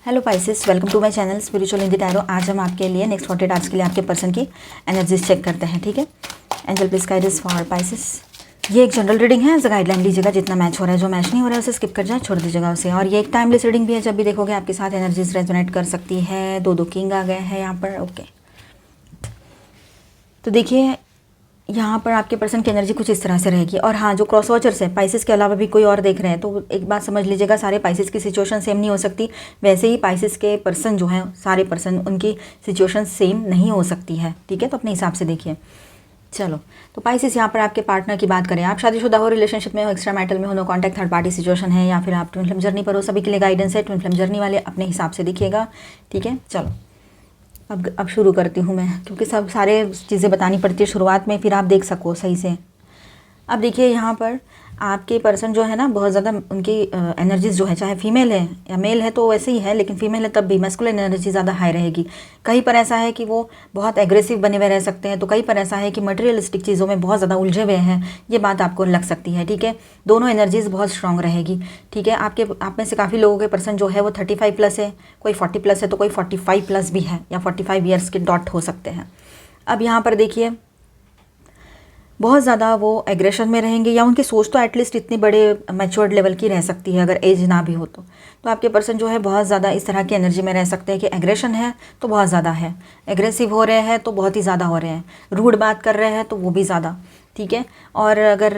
Hello Pisces, welcome to my channel spiritual in the tarot. आज हम आपके लिए नेक्स्ट 48 आवर्स के लिए आपके पर्सन की एनर्जीज चेक करते हैं। ठीक है, angel please guide us for Pisces. ये एक जनरल रीडिंग है, एज गाइडलाइन लीजिएगा। जितना मैच हो रहा है, जो मैच नहीं हो रहा है उसे स्किप कर जाए, छोड़ दीजिएगा उसे। और ये एक टाइमलेस रीडिंग भी है, जब भी देखोगे आपके साथ एनर्जीज रेजोनेट कर सकती है। दो किंग आ गए हैं यहाँ पर। ओके, तो देखिए यहाँ पर आपके पर्सन की एनर्जी कुछ इस तरह से रहेगी। और हाँ, जो क्रॉस वॉचर्स है, पाइसेस के अलावा भी कोई और देख रहे हैं, तो एक बात समझ लीजिएगा, सारे पाइसेस की सिचुएशन सेम नहीं हो सकती। वैसे ही पाइसेस के पर्सन जो हैं, सारे पर्सन, उनकी सिचुएशन सेम नहीं हो सकती है। ठीक है, तो अपने हिसाब से देखिए। चलो, तो पाइसेस यहाँ पर आपके पार्टनर की बात करें, आप शादीशुदा हो, रिलेशनशिप में हो, एक्स्ट्रा मैरिटल में हो, no contact, third party situation है, या फिर आप ट्विन फ्लेम जर्नी पर हो, सभी के लिए गाइडेंस है। ट्विन फ्लेम जर्नी वाले अपने हिसाब से देखिएगा। ठीक है, चलो अब शुरू करती हूँ मैं, क्योंकि सब सारे चीज़ें बतानी पड़ती है शुरुआत में, फिर आप देख सको सही से। अब देखिए यहाँ पर आपके पर्सन जो है ना, बहुत ज़्यादा उनकी एनर्जीज जो है, चाहे फीमेल है या मेल है तो वैसे ही है, लेकिन फीमेल है तब भी मैस्कुलिन एनर्जी ज़्यादा हाई रहेगी। कहीं पर ऐसा है कि वो बहुत एग्रेसिव बने हुए रह सकते हैं, तो कहीं पर ऐसा है कि मटेरियलिस्टिक चीज़ों में बहुत ज़्यादा उलझे हुए हैं। ये बात आपको लग सकती है। ठीक है, दोनों एनर्जीज बहुत स्ट्रांग रहेगी। ठीक है, आप में से काफ़ी लोगों के पर्सन जो है वो 35 प्लस है, कोई 40 प्लस है, तो कोई 45 प्लस भी है, या 45 ईयर्स के डॉट हो सकते हैं। अब यहाँ पर देखिए, बहुत ज़्यादा वो एग्रेशन में रहेंगे, या उनकी सोच तो एटलीस्ट इतनी बड़े मैच्योर्ड लेवल की रह सकती है, अगर एज ना भी हो तो आपके पर्सन जो है बहुत ज़्यादा इस तरह की एनर्जी में रह सकते हैं कि एग्रेशन है तो बहुत ज़्यादा है, एग्रेसिव हो रहे हैं तो बहुत ही ज़्यादा हो रहे हैं, रूड बात कर रहे हैं तो वो भी ज़्यादा। ठीक है, और अगर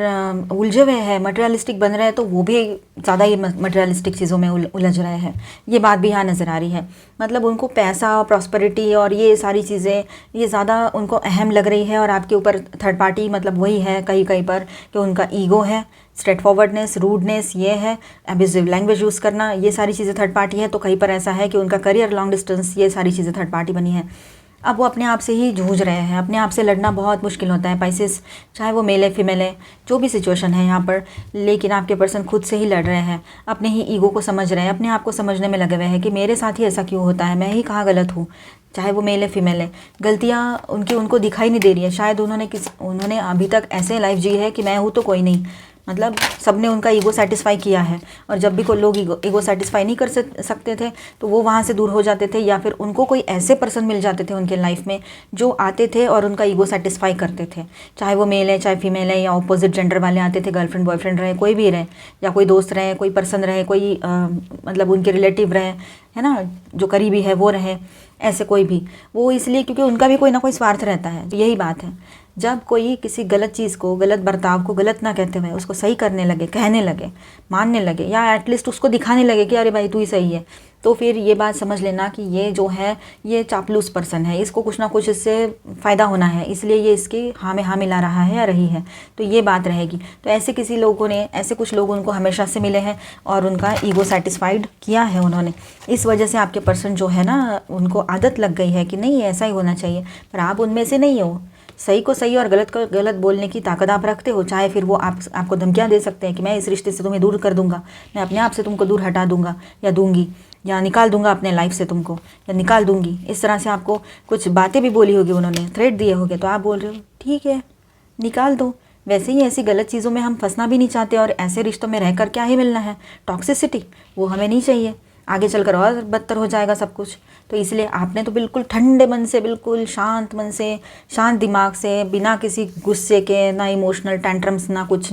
उलझे हुए हैं, मटेरियलिस्टिक बन रहे हैं, तो वो भी ज़्यादा ही मटेरियलिस्टिक चीज़ों में उलझ रहे हैं। ये बात भी यहाँ नज़र आ रही है। मतलब उनको पैसा, प्रॉस्पेरिटी और ये सारी चीज़ें ये ज़्यादा उनको अहम लग रही है। और आपके ऊपर थर्ड पार्टी मतलब वही है कहीं कहीं पर कि उनका ईगो है, स्ट्रेट फॉरवर्डनेस, रूडनेस ये है, एब्यूजिव लैंग्वेज यूज़ करना, ये सारी चीज़ें थर्ड पार्टी है। तो कहीं पर ऐसा है कि उनका करियर, लॉन्ग डिस्टेंस, ये सारी चीज़ें थर्ड पार्टी बनी है। अब वो अपने आप से ही जूझ रहे हैं, अपने आप से लड़ना बहुत मुश्किल होता है पाइसेस, चाहे वो मेल है फीमेल है, जो भी सिचुएशन है यहाँ पर। लेकिन आपके पर्सन खुद से ही लड़ रहे हैं, अपने ही ईगो को समझ रहे हैं, अपने आप को समझने में लगे हुए हैं कि मेरे साथ ही ऐसा क्यों होता है, मैं ही कहाँ गलत हूँ। चाहे वो मेल है फीमेल है, गलतियाँ उनको दिखाई नहीं दे रही है। शायद उन्होंने अभी तक ऐसे लाइफ जी है कि मैं हूँ तो कोई नहीं, मतलब सबने उनका ईगो सेटिस्फाई किया है। और जब भी कोई लोग ईगो सेटिस्फाई नहीं कर सकते थे, तो वो वहाँ से दूर हो जाते थे, या फिर उनको कोई ऐसे पर्सन मिल जाते थे उनके लाइफ में जो आते थे और उनका ईगो सेटिस्फाई करते थे। चाहे वो मेल है, चाहे फीमेल है, या ऑपोजिट जेंडर वाले आते थे, गर्लफ्रेंड बॉयफ्रेंड रहे, कोई भी रहे, या कोई दोस्त रहे, कोई पर्सन रहे, कोई मतलब उनके रिलेटिव रहे, है ना, जो करीबी है वो रहे, ऐसे कोई भी। वो इसलिए क्योंकि उनका भी कोई ना कोई स्वार्थ रहता है। तो यही बात है, जब कोई किसी गलत चीज़ को, गलत बर्ताव को गलत ना कहते हुए उसको सही करने लगे, कहने लगे, मानने लगे, या एटलीस्ट उसको दिखाने लगे कि अरे भाई तू ही सही है, तो फिर ये बात समझ लेना कि ये जो है ये चापलूस पर्सन है, इसको कुछ ना कुछ इससे फ़ायदा होना है, इसलिए ये इसकी हाँ में हाँ मिला रहा है या रही है। तो ये बात रहेगी। तो ऐसे कुछ लोग उनको हमेशा से मिले हैं और उनका ईगो सेटिस्फाइड किया है उन्होंने। इस वजह से आपके पर्सन जो है ना, उनको आदत लग गई है कि नहीं ऐसा ही होना चाहिए, पर आप उनमें से नहीं हो। सही को सही और गलत को गलत बोलने की ताकत आप रखते हो। चाहे फिर वो आपको धमकियाँ दे सकते हैं कि मैं इस रिश्ते से तुम्हें दूर कर दूंगा, मैं अपने आप से तुमको दूर हटा दूंगा या दूंगी, या निकाल दूंगा अपने लाइफ से तुमको, या निकाल दूंगी। इस तरह से आपको कुछ बातें भी बोली होगी उन्होंने, थ्रेट दिए होगे, तो आप बोल रहे हो ठीक है निकाल दो। वैसे ही ऐसी गलत चीज़ों में हम फंसना भी नहीं चाहते, और ऐसे रिश्तों में रहकर क्या ही मिलना है, टॉक्सिसिटी, वो हमें नहीं चाहिए। आगे चलकर और बदतर हो जाएगा सब कुछ। तो इसलिए आपने तो बिल्कुल ठंडे मन से, बिल्कुल शांत मन से, शांत दिमाग से, बिना किसी गुस्से के, ना इमोशनल टेंट्रम्स, ना कुछ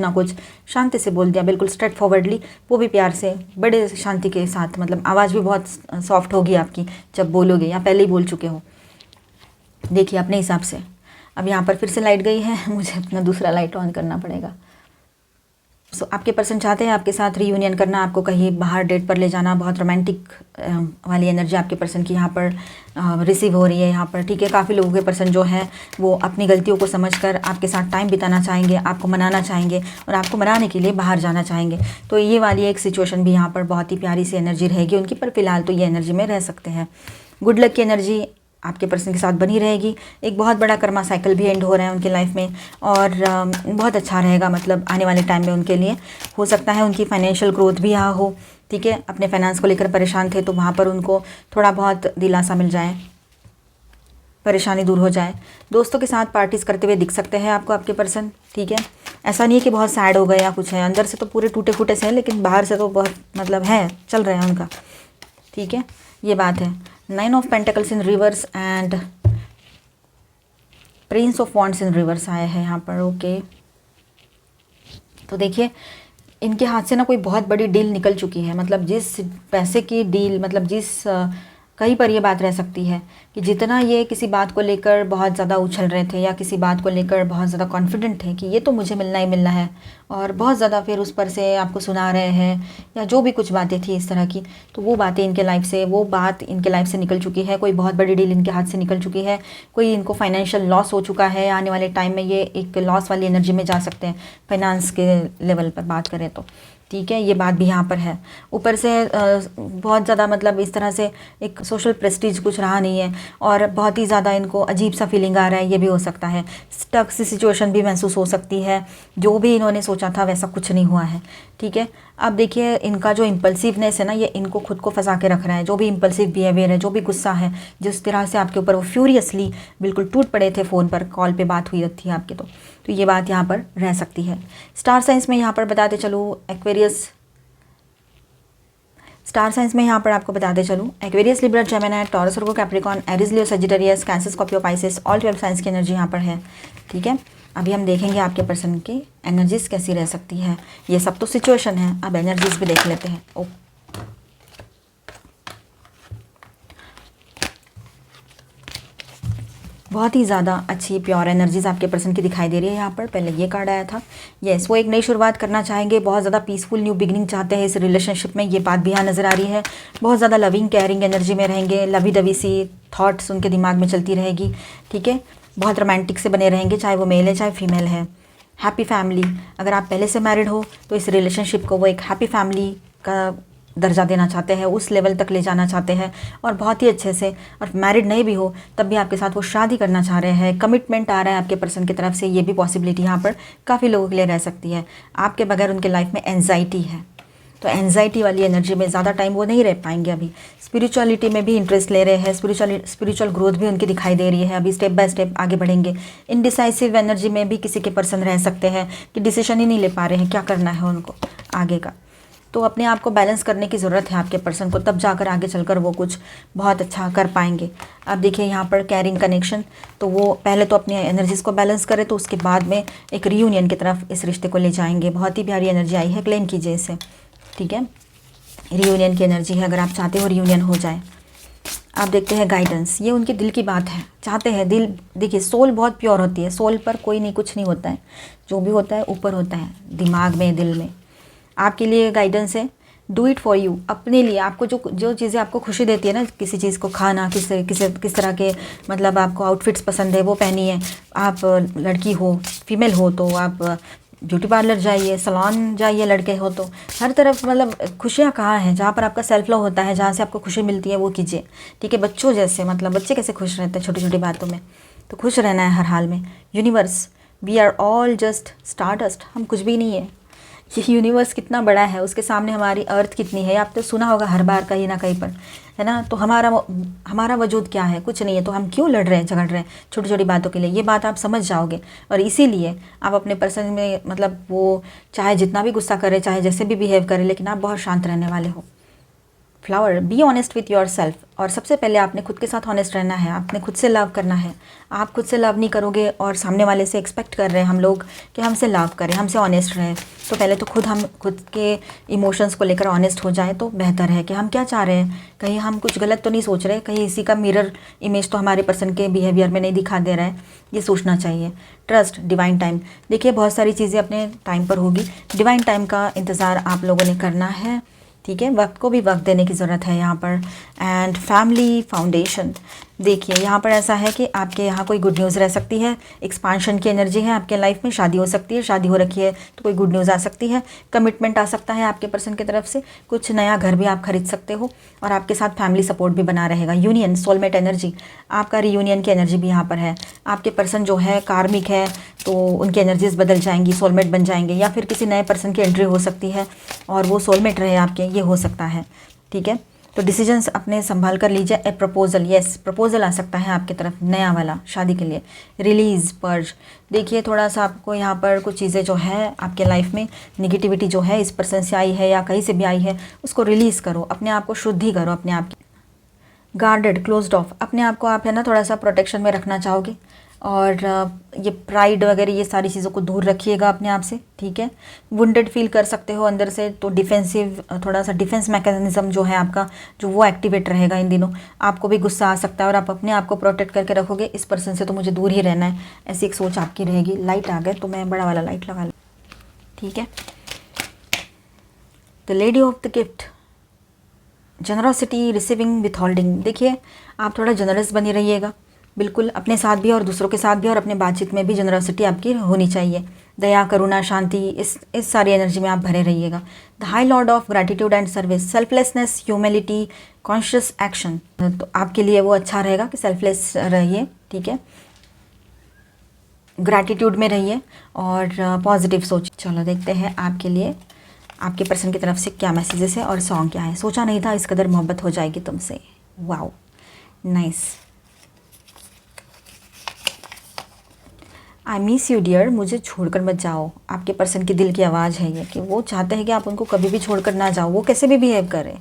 शांति से बोल दिया, बिल्कुल स्ट्रेट फॉरवर्डली, वो भी प्यार से, बड़े शांति के साथ। मतलब आवाज़ भी बहुत सॉफ्ट होगी आपकी जब बोलोगे, या पहले ही बोल चुके हो। देखिए अपने हिसाब से। अब यहाँ पर फिर से लाइट गई है, मुझे अपना दूसरा लाइट ऑन करना पड़ेगा। आपके पर्सन चाहते हैं आपके साथ रीयूनियन करना, आपको कहीं बाहर डेट पर ले जाना, बहुत रोमांटिक वाली एनर्जी आपके पर्सन की यहाँ पर रिसीव हो रही है यहाँ पर। ठीक है, काफ़ी लोगों के पर्सन जो है वो अपनी गलतियों को समझकर आपके साथ टाइम बिताना चाहेंगे, आपको मनाना चाहेंगे, और आपको मनाने के लिए बाहर जाना चाहेंगे। तो ये वाली एक सिचुएशन भी यहाँ पर बहुत ही प्यारी सी एनर्जी रहेगी उनकी, पर फिलहाल तो ये एनर्जी में रह सकते हैं। गुड लक की एनर्जी आपके पर्सन के साथ बनी रहेगी। एक बहुत बड़ा कर्मा साइकिल भी एंड हो रहा है उनकी लाइफ में, और बहुत अच्छा रहेगा। मतलब आने वाले टाइम में उनके लिए हो सकता है उनकी फाइनेंशियल ग्रोथ भी यहाँ हो। ठीक है, अपने फाइनेंस को लेकर परेशान थे, तो वहाँ पर उनको थोड़ा बहुत दिलासा मिल जाए, परेशानी दूर हो जाए। दोस्तों के साथ पार्टीज़ करते हुए दिख सकते हैं आपको आपके पर्सन। ठीक है, ऐसा नहीं है कि बहुत सैड हो गए या कुछ है, अंदर से तो पूरे टूटे फूटे से हैं, लेकिन बाहर से तो बहुत मतलब है, चल रहे हैं उनका। ठीक है, ये बात है। 9 of pentacles in reverse and Prince of wands in reverse आया है यहाँ पर। ओके, तो देखिए इनके हाथ से ना कोई बहुत बड़ी डील निकल चुकी है, मतलब जिस पैसे की डील, मतलब जिस कहीं पर ये बात रह सकती है कि जितना ये किसी बात को लेकर बहुत ज़्यादा उछल रहे थे या किसी बात को लेकर बहुत ज़्यादा कॉन्फिडेंट थे कि ये तो मुझे मिलना ही मिलना है, और बहुत ज़्यादा फिर उस पर से आपको सुना रहे हैं या जो भी कुछ बातें थी इस तरह की, तो वो बातें इनके लाइफ से, वो बात इनके लाइफ से निकल चुकी है। कोई बहुत बड़ी डील इनके हाथ से निकल चुकी है, कोई इनको फाइनेंशियल लॉस हो चुका है। आने वाले टाइम में ये एक लॉस वाली एनर्जी में जा सकते हैं फाइनेंस के लेवल पर बात करें तो, ठीक है, ये बात भी यहाँ पर है। ऊपर से बहुत ज़्यादा मतलब इस तरह से एक सोशल प्रेस्टीज कुछ रहा नहीं है, और बहुत ही ज़्यादा इनको अजीब सा फीलिंग आ रहा है, ये भी हो सकता है। स्टक सी सिचुएशन भी महसूस हो सकती है, जो भी इन्होंने सोचा था वैसा कुछ नहीं हुआ है, ठीक है। अब देखिए इनका जो इम्पल्सिवनेस है ना, ये इनको खुद को फंसा के रख रहा है। जो भी इम्पल्सिव बिहेवियर है, जो भी गुस्सा है, जिस तरह से आपके ऊपर वो फ्यूरियसली बिल्कुल टूट पड़े थे फ़ोन पर, कॉल पे बात हुई थी आपके, तो ये बात यहाँ पर रह सकती है। स्टार साइंस में यहाँ पर बताते चलूँ एक्वेरियस, स्टार साइंस में यहाँ पर आपको बताते चलूँ Aquarius, Libra, Gemini, Taurus, Virgo, Capricorn, Aries, Leo, Sagittarius, Cancer, Scorpio, Pisces, all 12 signs की एनर्जी यहाँ पर है, ठीक है। अभी हम देखेंगे आपके पर्सन की एनर्जीज कैसी रह सकती है। ये सब तो सिचुएशन है, अब एनर्जीज भी देख लेते हैं। ओ, बहुत ही ज़्यादा अच्छी प्योर एनर्जीज आपके पर्सन की दिखाई दे रही है यहाँ पर। पहले ये कार्ड आया था, यस, वो एक नई शुरुआत करना चाहेंगे, बहुत ज़्यादा पीसफुल न्यू बिगनिंग चाहते हैं इस रिलेशनशिप में, ये बात भी यहाँ नज़र आ रही है। बहुत ज़्यादा लविंग केयरिंग एनर्जी में रहेंगे, लवी डवी सी थॉट्स उनके दिमाग में चलती रहेगी, ठीक है। बहुत रोमांटिक से बने रहेंगे, चाहे वो मेल है चाहे फीमेल है। हैप्पी फैमिली, अगर आप पहले से मैरिड हो तो इस रिलेशनशिप को वो एक हैप्पी फैमिली का दर्जा देना चाहते हैं, उस लेवल तक ले जाना चाहते हैं, और बहुत ही अच्छे से। और मैरिड नहीं भी हो तब भी आपके साथ वो शादी करना चाह रहे हैं, कमिटमेंट आ रहा है आपके पर्सन की तरफ से, ये भी पॉसिबिलिटी यहाँ पर काफ़ी लोगों के लिए रह सकती है। आपके बगैर उनके लाइफ में एंजाइटी है, तो एंजाइटी वाली एनर्जी में ज़्यादा टाइम वो नहीं रह पाएंगे अभी। स्पिरिचुअलिटी में भी इंटरेस्ट ले रहे हैं, स्पिरिचुअल ग्रोथ भी उनकी दिखाई दे रही है, अभी स्टेप बाय स्टेप आगे बढ़ेंगे। इनडिसाइसिव एनर्जी में भी किसी के पर्सन रह सकते हैं कि डिसीजन ही नहीं ले पा रहे हैं क्या करना है उनको आगे का, तो अपने आप को बैलेंस करने की ज़रूरत है आपके पर्सन को, तब जाकर आगे चलकर वो कुछ बहुत अच्छा कर पाएंगे। अब देखिए यहाँ पर कैरिंग कनेक्शन, तो वो पहले तो अपनी एनर्जीज़ को बैलेंस करें, तो उसके बाद में एक रीयूनियन की तरफ इस रिश्ते को ले जाएंगे। बहुत ही प्यारी एनर्जी आई है, क्लेम कीजिए इसे, ठीक है। रीयूनियन की एनर्जी है, अगर आप चाहते हो रीयूनियन हो जाए। आप देखते हैं गाइडेंस, ये उनके दिल की बात है, चाहते हैं दिल। देखिए सोल बहुत प्योर होती है, सोल पर कोई नहीं कुछ नहीं होता है, जो भी होता है ऊपर होता है, दिमाग में, दिल में। आपके लिए गाइडेंस है, डू इट फॉर यू, अपने लिए। आपको जो चीज़ें आपको खुशी देती है ना, किसी चीज़ को खाना, किस तरह के मतलब आपको आउटफिट्स पसंद है वो पहनिए। आप लड़की हो, फीमेल हो तो आप ब्यूटी पार्लर जाइए, सैलून जाइए, लड़के हो तो हर तरफ मतलब खुशियाँ कहाँ हैं, जहाँ पर आपका सेल्फ लव होता है, जहाँ से आपको खुशी मिलती है वो कीजिए, ठीक है। बच्चों जैसे, मतलब बच्चे कैसे खुश रहते हैं छोटी छोटी बातों में, तो खुश रहना है हर हाल में। Universe, we are all just stardust, हम कुछ भी नहीं है। ये यूनिवर्स कितना बड़ा है, उसके सामने हमारी अर्थ कितनी है, आप तो सुना होगा हर बार कहीं ना कहीं पर, है ना। तो हमारा वजूद क्या है, कुछ नहीं है, तो हम क्यों लड़ रहे हैं, झगड़ रहे हैं छोटी छोटी बातों के लिए। ये बात आप समझ जाओगे, और इसीलिए आप अपने पर्सन में मतलब वो चाहे जितना भी गुस्सा करे, चाहे जैसे भी बिहेव करे, लेकिन आप बहुत शांत रहने वाले हो। Flower, be honest with your self, और सबसे पहले आपने खुद के साथ ऑनेस्ट रहना है, आपने खुद से लव करना है। आप खुद से लव नहीं करोगे और सामने वाले से एक्सपेक्ट कर रहे हैं हम लोग कि हमसे लव करें, हमसे ऑनेस्ट रहें, तो पहले तो हम खुद के इमोशंस को लेकर ऑनेस्ट हो जाए तो बेहतर है कि हम क्या चाह रहे हैं, कहीं हम कुछ गलत तो नहीं सोच रहे, कहीं इसी का मिरर इमेज तो हमारे पर्सन के बिहेवियर में नहीं दिखा दे रहा है, ये सोचना चाहिए। ट्रस्ट, डिवाइन टाइम, देखिए बहुत सारी चीज़ें अपने टाइम पर होगी, डिवाइन टाइम का इंतज़ार आप लोगों ने करना है, ठीक है। वक्त को भी वक्त देने की ज़रूरत है यहाँ पर। एंड फैमिली फाउंडेशन, देखिए यहाँ पर ऐसा है कि आपके यहाँ कोई गुड न्यूज़ रह सकती है, एक्सपांशन की एनर्जी है आपके लाइफ में, शादी हो सकती है, शादी हो रखी है तो कोई गुड न्यूज़ आ सकती है, कमिटमेंट आ सकता है आपके पर्सन की तरफ से, कुछ नया घर भी आप खरीद सकते हो, और आपके साथ फैमिली सपोर्ट भी बना रहेगा। यूनियन, सोलमेट एनर्जी, आपका रीयूनियन की एनर्जी भी यहाँ पर है। आपके पर्सन जो है कार्मिक है तो उनकी एनर्जीज बदल जाएंगी, सोलमेट बन जाएंगे, या फिर किसी नए पर्सन की एंट्री हो सकती है और वो सोलमेट रहे आपके, ये हो सकता है, ठीक है। तो डिसीजंस अपने संभाल कर लीजिए। ए प्रपोजल, यस प्रपोजल आ सकता है आपकी तरफ नया वाला शादी के लिए। रिलीज, पर्ज, देखिए थोड़ा सा आपको यहाँ पर कुछ चीज़ें जो है आपके लाइफ में निगेटिविटी जो है इस पर्सन से आई है या कहीं से भी आई है, उसको रिलीज़ करो, अपने आप को शुद्धि करो अपने आप की। गार्डेड, क्लोज्ड ऑफ, अपने आप को आप है ना थोड़ा सा प्रोटेक्शन में रखना चाहोगे, और ये प्राइड वगैरह ये सारी चीज़ों को दूर रखिएगा अपने आप से, ठीक है। वुंडेड फील कर सकते हो अंदर से, तो डिफेंसिव, थोड़ा सा डिफेंस मैकेनिज्म जो है आपका, जो वो एक्टिवेट रहेगा इन दिनों। आपको भी गुस्सा आ सकता है और आप अपने आप को प्रोटेक्ट करके रखोगे, इस पर्सन से तो मुझे दूर ही रहना है, ऐसी एक सोच आपकी रहेगी। लाइट आ गए तो मैं बड़ा वाला लाइट लगा लूँ, ठीक है। The lady of the gift, generosity, receiving, withholding, देखिए आप थोड़ा जनरस बनी रहिएगा, बिल्कुल अपने साथ भी और दूसरों के साथ भी, और अपने बातचीत में भी जनरसिटी आपकी होनी चाहिए। दया, करुणा, शांति, इस सारी एनर्जी में आप भरे रहिएगा। The high Lord of gratitude and service, selflessness, humility, conscious action, तो आपके लिए वो अच्छा रहेगा कि सेल्फलेस रहिए, ठीक है। ग्रैटिट्यूड में रहिए और पॉजिटिव सोच। चलो देखते हैं आपके लिए आपके पर्सन की तरफ से क्या मैसेजेस है और सॉन्ग क्या है। सोचा नहीं था इस कदर मोहब्बत हो जाएगी तुमसे, wow nice. I miss you dear, मुझे छोड़कर मत जाओ। आपके पर्सन की दिल की आवाज़ है ये कि वो चाहते हैं कि आप उनको कभी भी छोड़कर ना जाओ, वो कैसे भी बिहेव करें,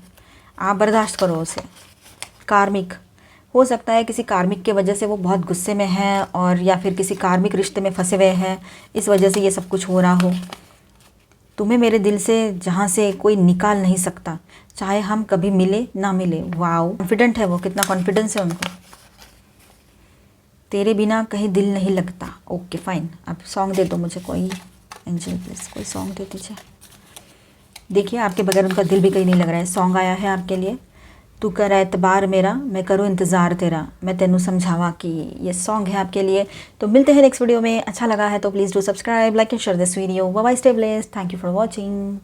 आप बर्दाश्त करो उसे। कार्मिक, हो सकता है किसी कार्मिक के वजह से वो बहुत गुस्से में है, और या फिर किसी कार्मिक रिश्ते में फंसे हुए हैं, इस वजह से ये सब कुछ हो रहा हो। तुम्हें मेरे दिल से जहाँ से कोई निकाल नहीं सकता, चाहे हम कभी मिले ना मिले। वाओ, कॉन्फिडेंट है वो, कितना कॉन्फिडेंस है उनको। तेरे बिना कहीं दिल नहीं लगता। ओके फाइन, अब सॉन्ग दे दो मुझे कोई, एंजल प्लीज कोई सॉन्ग दे दीजिए। देखिए आपके बगैर उनका दिल भी कहीं नहीं लग रहा है। सॉन्ग आया है आपके लिए, तू कर एतबार मेरा, मैं करूँ इंतज़ार तेरा, मैं तेनू समझावा कि, ये सॉन्ग है आपके लिए। तो मिलते हैं नेक्स्ट वीडियो में। अच्छा लगा है तो please do subscribe, like and share this video. Bye bye, stay blessed, thank you for watching.